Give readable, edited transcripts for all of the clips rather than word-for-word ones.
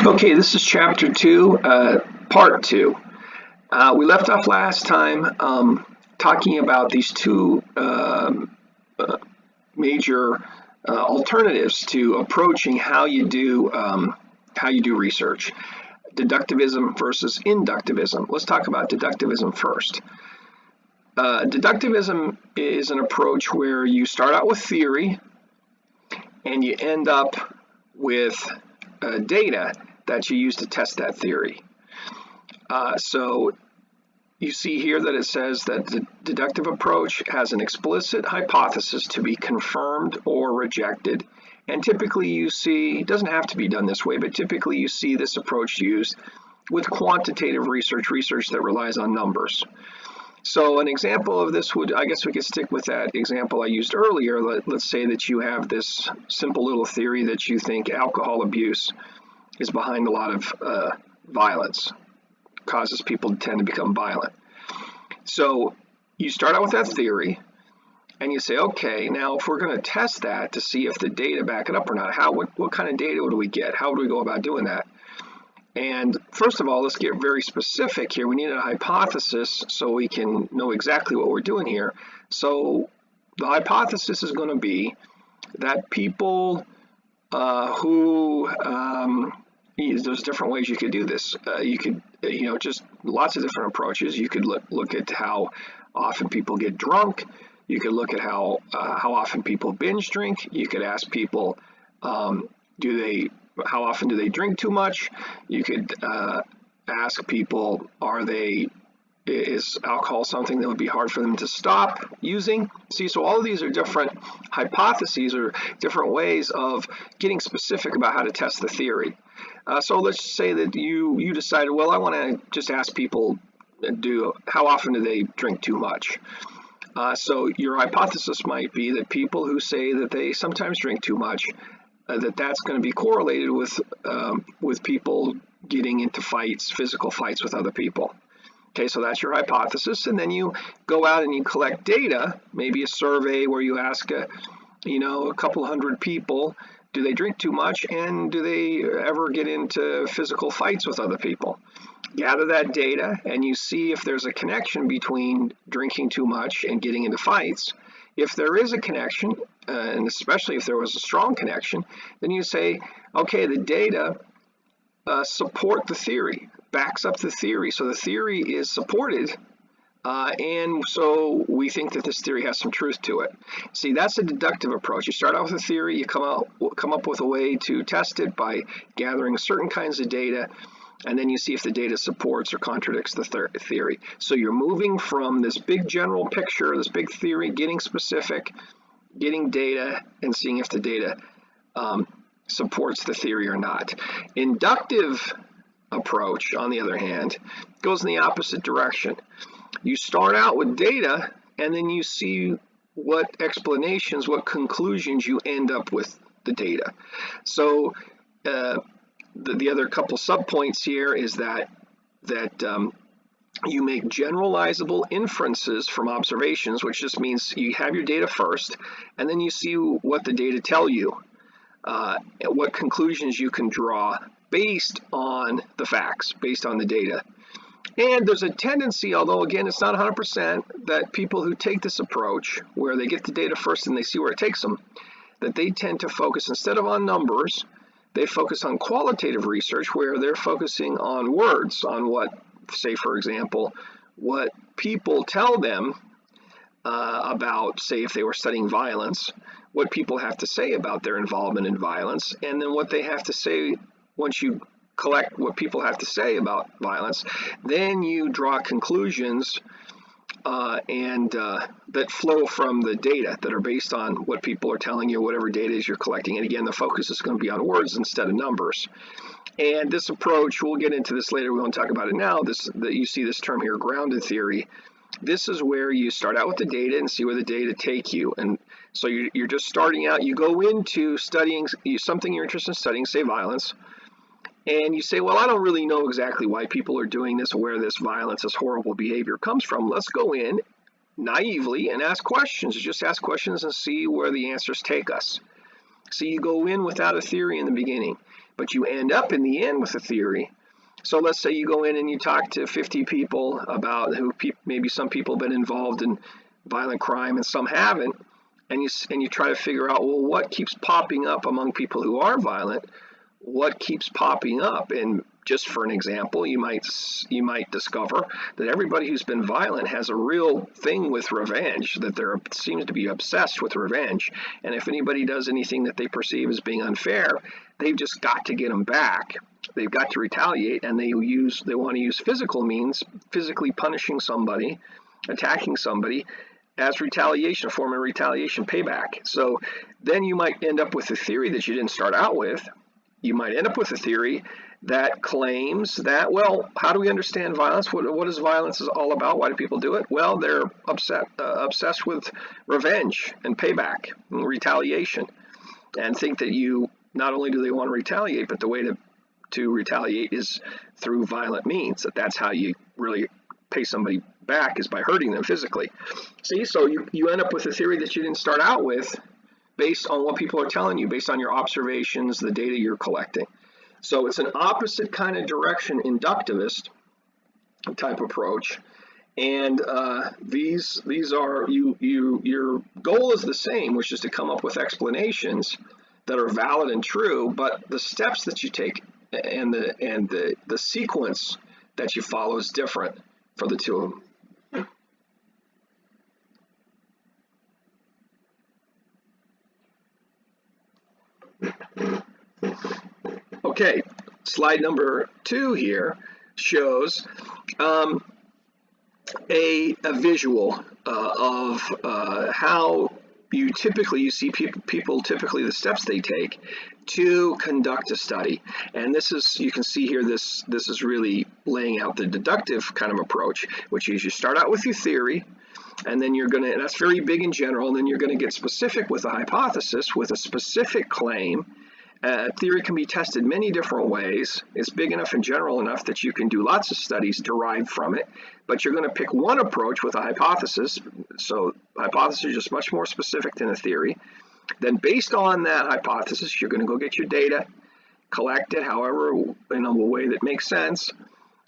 Okay, this is chapter 2, part 2. We left off last time talking about these two major alternatives to approaching how you do research: deductivism versus inductivism. Let's talk about deductivism first. Deductivism is an approach where you start out with theory and you end up with data that you use to test that theory. So you see here that it says that the deductive approach has an explicit hypothesis to be confirmed or rejected. And typically you see, it doesn't have to be done this way, but typically you see this approach used with quantitative research that relies on numbers. So an example of this would, I guess we could stick with that example I used earlier. Let's say that you have this simple little theory that you think alcohol abuse is behind a lot of violence, causes people to tend to become violent. So you start out with that theory and you say, okay, now if we're going to test that to see if the data back it up or not, what kind of data do we get? How do we go about doing that? And first of all, let's get very specific here. We need a hypothesis so we can know exactly what we're doing here. So the hypothesis is going to be that people there's different ways you could do this. You could, just lots of different approaches. You could look at how often people get drunk. You could look at how often people binge drink. You could ask people, how often do they drink too much? You could ask people, is alcohol something that would be hard for them to stop using? See, so all of these are different hypotheses or different ways of getting specific about how to test the theory. So let's say that you decided, well, I want to just ask people, how often do they drink too much? So your hypothesis might be that people who say that they sometimes drink too much, that's going to be correlated with people getting into fights, physical fights with other people. Okay, so that's your hypothesis, and then you go out and you collect data, maybe a survey where you ask a couple hundred people, do they drink too much and do they ever get into physical fights with other people? Gather that data and you see if there's a connection between drinking too much and getting into fights. If there is a connection, and especially if there was a strong connection, then you say, okay, the data support the theory, backs up the theory. So the theory is supported, and so we think that this theory has some truth to it. See, that's a deductive approach. You start out with a theory, you come up with a way to test it by gathering certain kinds of data, and then you see if the data supports or contradicts the theory. So you're moving from this big general picture, this big theory, getting specific, getting data, and seeing if the data supports the theory or not. Inductive approach, on the other hand, goes in the opposite direction. You start out with data, and then you see what explanations, what conclusions you end up with the data. So the other couple subpoints here is that you make generalizable inferences from observations, which just means you have your data first, and then you see what the data tell you, what conclusions you can draw based on the facts, based on the data. And there's a tendency, although again it's not 100%, that people who take this approach, where they get the data first and they see where it takes them, that they tend to focus, instead of on numbers, they focus on qualitative research, where they're focusing on words, on what, say for example, what people tell them about, say if they were studying violence, what people have to say about their involvement in violence, and then what they have to say. Once you collect what people have to say about violence, then you draw conclusions that flow from the data, that are based on what people are telling you, whatever data is you're collecting. And again, the focus is going to be on words instead of numbers. And this approach, we'll get into this later, we won't talk about it now, you see this term here, grounded theory. This is where you start out with the data and see where the data take you. And so you're just starting out, you go into studying something you're interested in studying, say violence, and you say, well, I don't really know exactly why people are doing this, where this violence, this horrible behavior comes from. Let's go in naively and ask questions. Just ask questions and see where the answers take us. So you go in without a theory in the beginning, but you end up in the end with a theory. So let's say you go in and you talk to 50 people about who maybe some people have been involved in violent crime and some haven't, and you try to figure out, well, what keeps popping up among people who are violent? What keeps popping up? And just for an example, you might discover that everybody who's been violent has a real thing with revenge, that they seems to be obsessed with revenge. And if anybody does anything that they perceive as being unfair, they've just got to get them back. They've got to retaliate, and they want to use physical means, physically punishing somebody, attacking somebody, as retaliation, a form of retaliation, payback. So then you might end up with a theory that you didn't start out with. You might end up with a theory that claims that, well, how do we understand violence? What is violence all about? Why do people do it? Well, they're obsessed with revenge and payback and retaliation, and think that not only do they want to retaliate, but the way to retaliate is through violent means. That's how you really pay somebody back, is by hurting them physically. See, so you end up with a theory that you didn't start out with, based on what people are telling you, based on your observations, the data you're collecting. So it's an opposite kind of direction inductivist type approach. And these are your goal is the same, which is to come up with explanations that are valid and true, but the steps that you take and the sequence that you follow is different for the two of them. Okay, slide number 2 here shows a visual of how you see people typically the steps they take to conduct a study. And this is, you can see here, this is really laying out the deductive kind of approach, which is you start out with your theory, and then and that's very big in general, and then you're going to get specific with a hypothesis, with a specific claim. Theory can be tested many different ways. It's big enough and general enough that you can do lots of studies derived from it, but you're going to pick one approach with a hypothesis. So hypothesis is just much more specific than a theory. Then based on that hypothesis, you're going to go get your data, collect it however in a way that makes sense,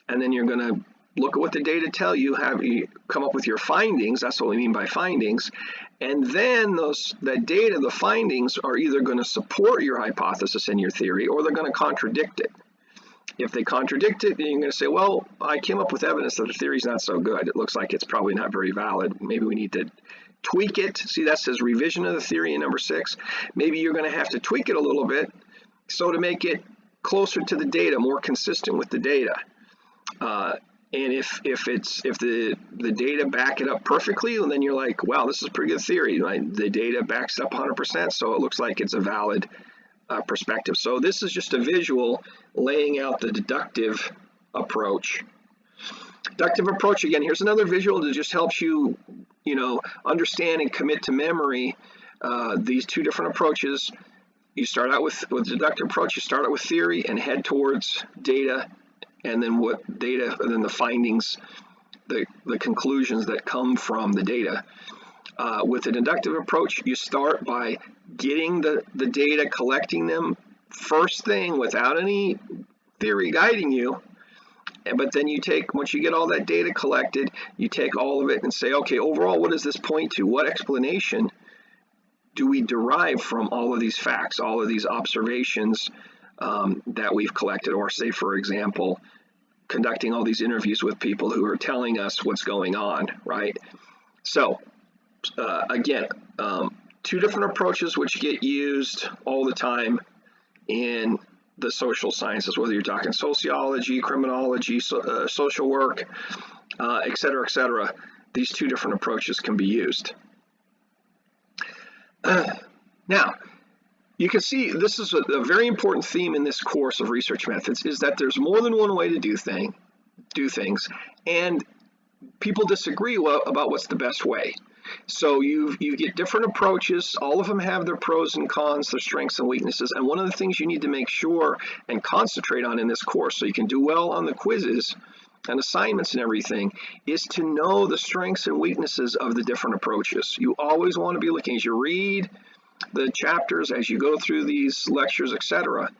and then you're going to look at what the data tell you, have you come up with your findings. That's what we mean by findings. And then that data, the findings, are either going to support your hypothesis and your theory, or they're going to contradict it. If they contradict it, then you're going to say, well, I came up with evidence that the theory's not so good. It looks like it's probably not very valid. Maybe we need to tweak it. See, that says revision of the theory in number 6. Maybe you're going to have to tweak it a little bit so to make it closer to the data, more consistent with the data. And if the data back it up perfectly, then you're like, wow, this is a pretty good theory. Right? The data backs it up 100%, so it looks like it's a valid perspective. So this is just a visual laying out the deductive approach. Deductive approach, again, here's another visual that just helps you, understand and commit to memory these two different approaches. You start out with deductive approach, you start out with theory and head towards data, and then and then the findings, the conclusions that come from the data. With the deductive approach, you start by getting the data, collecting them first thing without any theory guiding you. But then once you get all that data collected, you take all of it and say, okay, overall, what does this point to? What explanation do we derive from all of these facts, all of these observations that we've collected? Or say, for example, conducting all these interviews with people who are telling us what's going on, right? So again, two different approaches which get used all the time in the social sciences, whether you're talking sociology, criminology, social work, et cetera, et cetera. These two different approaches can be used. Now, you can see this is a very important theme in this course of research methods, is that there's more than one way to do things, and people disagree about what's the best way. So you get different approaches. All of them have their pros and cons, their strengths and weaknesses. And one of the things you need to make sure and concentrate on in this course, so you can do well on the quizzes and assignments and everything, is to know the strengths and weaknesses of the different approaches. You always want to be looking as you read the chapters, as you go through these lectures, etc.,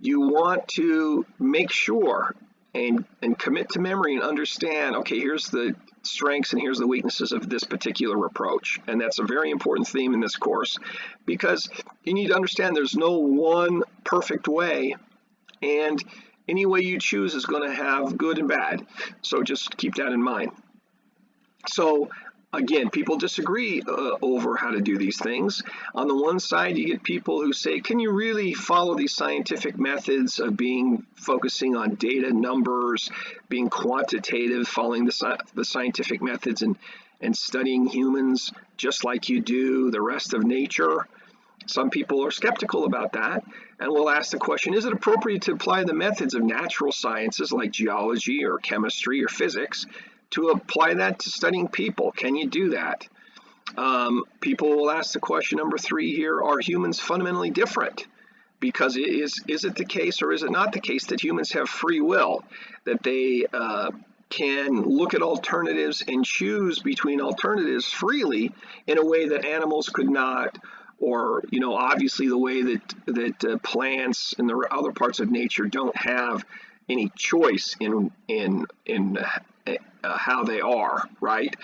you want to make sure and commit to memory and understand, okay, here's the strengths and here's the weaknesses of this particular approach. And that's a very important theme in this course, because you need to understand there's no one perfect way, and any way you choose is going to have good and bad. So just keep that in mind. So again, people disagree over how to do these things. On the one side, you get people who say, can you really follow these scientific methods of focusing on data, numbers, being quantitative, following the scientific methods and studying humans just like you do the rest of nature? Some people are skeptical about that, and will ask the question, is it appropriate to apply the methods of natural sciences like geology or chemistry or physics to apply that to studying people? Can you do that? People will ask the question number 3 here, are humans fundamentally different? Because is it the case or is it not the case that humans have free will, that they can look at alternatives and choose between alternatives freely in a way that animals could not? Or, obviously the way that plants and the other parts of nature don't have any choice in how they are, right?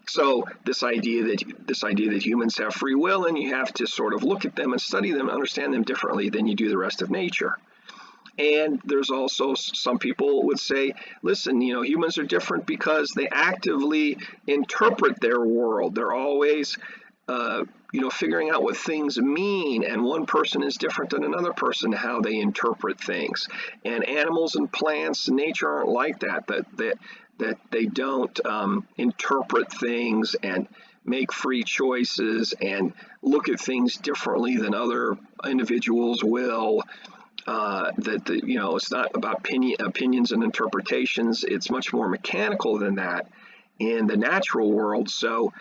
So this idea that humans have free will, and you have to sort of look at them and study them and understand them differently than you do the rest of nature. And there's also some people would say, listen, humans are different because they actively interpret their world. They're always figuring out what things mean, and one person is different than another person how they interpret things. And animals and plants and nature aren't like that. That they don't interpret things and make free choices and look at things differently than other individuals will. It's not about opinions and interpretations. It's much more mechanical than that in the natural world. So,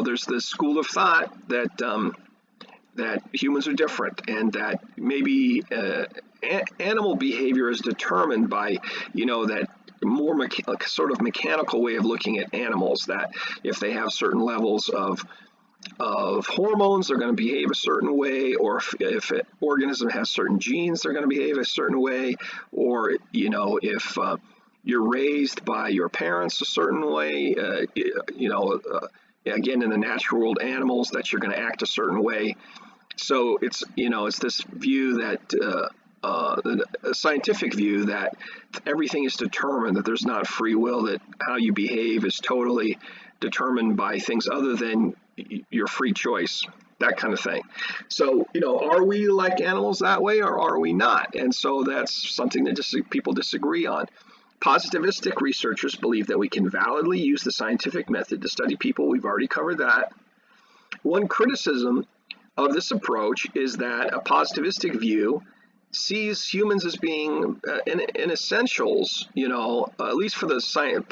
there's this school of thought that humans are different, and that maybe animal behavior is determined by, that more sort of mechanical way of looking at animals, that if they have certain levels of hormones, they're going to behave a certain way, or if an organism has certain genes, they're going to behave a certain way, or, if you're raised by your parents a certain way, again, in the natural world, animals, that you're going to act a certain way. So it's this view that a scientific view that everything is determined, that there's not free will, that how you behave is totally determined by things other than your free choice, that kind of thing. So, are we like animals that way, or are we not? And so that's something that people disagree on. Positivistic researchers believe that we can validly use the scientific method to study people. We've already covered that. One criticism of this approach is that a positivistic view sees humans as being, in essentials, at least for the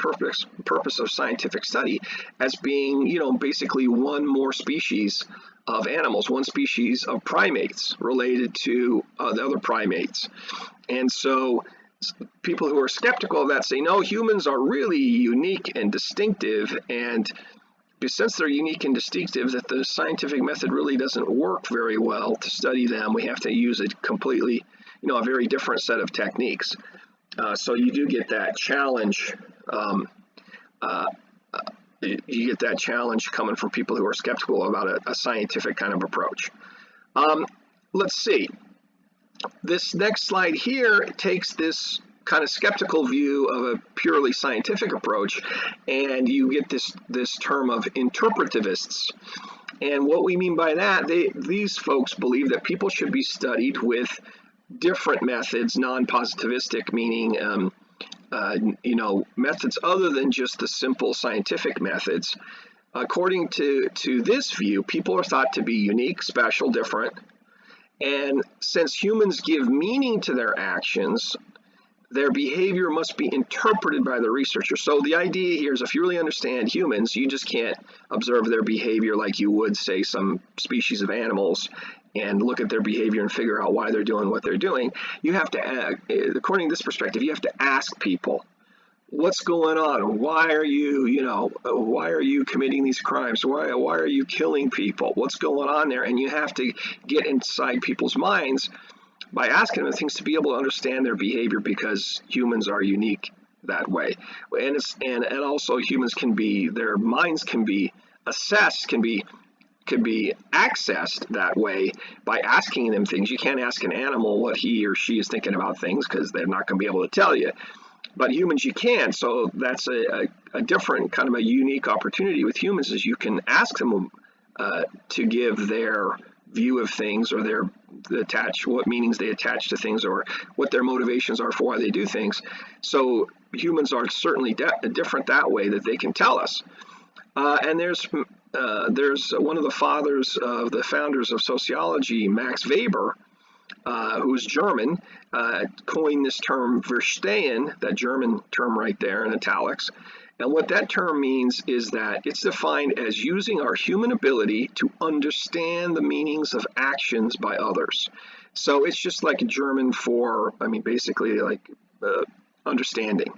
purpose of scientific study, as being, basically one more species of animals, one species of primates related to the other primates. And so people who are skeptical of that say, no, humans are really unique and distinctive, and since they're unique and distinctive, that the scientific method really doesn't work very well to study them. We have to use a completely, a very different set of techniques. So you do get that challenge. You get that challenge coming from people who are skeptical about a scientific kind of approach. Let's see. This next slide here takes this kind of skeptical view of a purely scientific approach, and you get this term of interpretivists. And what we mean by that, these folks believe that people should be studied with different methods, non-positivistic, meaning methods other than just the simple scientific methods. According to this view, people are thought to be unique, special, different. And since humans give meaning to their actions, their behavior must be interpreted by the researcher. So the idea here is, if you really understand humans, you just can't observe their behavior like you would, say, some species of animals, and look at their behavior and figure out why they're doing what they're doing. You have to, according to this perspective, you have to ask people, what's going on? Why are you, why are you committing these crimes? Why are you killing people? What's going on there? And you have to get inside people's minds by asking them things to be able to understand their behavior, because humans are unique that way. And also humans can be, their minds can be assessed, can be accessed that way by asking them things. You can't ask an animal what he or she is thinking about things, because they're not going to be able to tell you. But humans, you can. So that's a different kind of a unique opportunity with humans, is you can ask them to give their view of things, or what meanings they attach to things, or what their motivations are for why they do things. So humans are certainly different that way, that they can tell us. And there's one of the founders of sociology, Max Weber, who's German, coined this term Verstehen, that German term right there in italics. And what that term means is that it's defined as using our human ability to understand the meanings of actions by others. So it's just like German for, basically like understanding.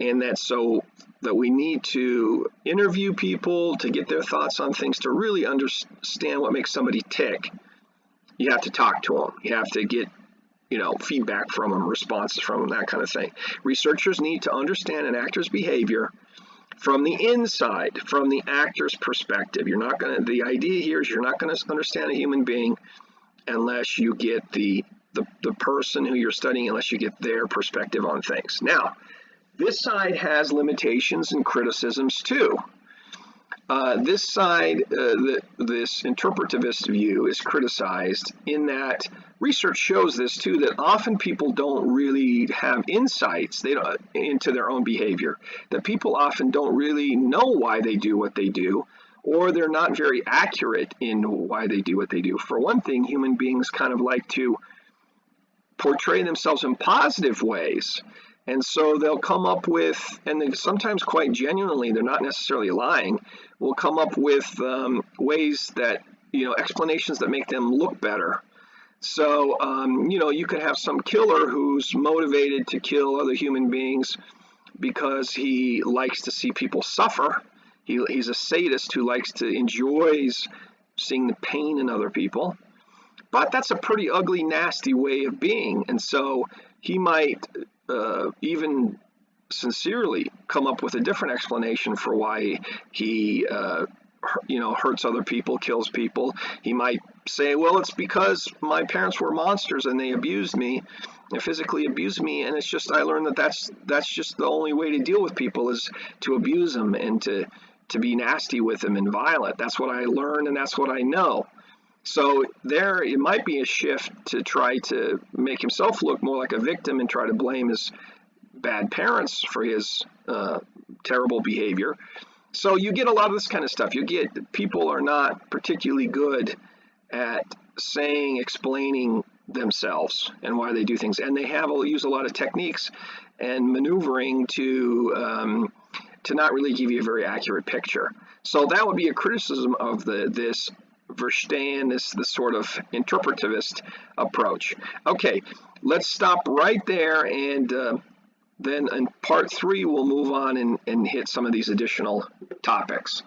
And that's so that we need to interview people to get their thoughts on things, to really understand what makes somebody tick. You have to talk to them. You have to get, feedback from them, responses from them, that kind of thing. Researchers need to understand an actor's behavior from the inside, from the actor's perspective. The idea here is you're not going to understand a human being unless you get the person who you're studying, unless you get their perspective on things. Now, this side has limitations and criticisms too. This side, this interpretivist view, is criticized in that research shows this too, that often people don't really have insights into their own behavior, that people often don't really know why they do what they do, or they're not very accurate in why they do what they do. For one thing, human beings kind of like to portray themselves in positive ways. And so they'll come up with, and they sometimes quite genuinely, they're not necessarily lying, will come up with ways that, explanations that make them look better. So, you could have some killer who's motivated to kill other human beings because he likes to see people suffer. He's a sadist who enjoys seeing the pain in other people. But that's a pretty ugly, nasty way of being. And so he might even sincerely come up with a different explanation for why he hurts other people, kills people. He might say, well, it's because my parents were monsters and they abused me, and physically abused me, and it's just, I learned that that's just the only way to deal with people, is to abuse them and to be nasty with them and violent. That's what I learned, and that's what I know. So there, it might be a shift to try to make himself look more like a victim and try to blame his bad parents for his terrible behavior. So you get a lot of this kind of stuff. You get people are not particularly good at explaining themselves and why they do things, and they use a lot of techniques and maneuvering to not really give you a very accurate picture. So that would be a criticism of this Verstehen, this sort of interpretivist approach. Okay, let's stop right there, and then in part 3 we'll move on and hit some of these additional topics.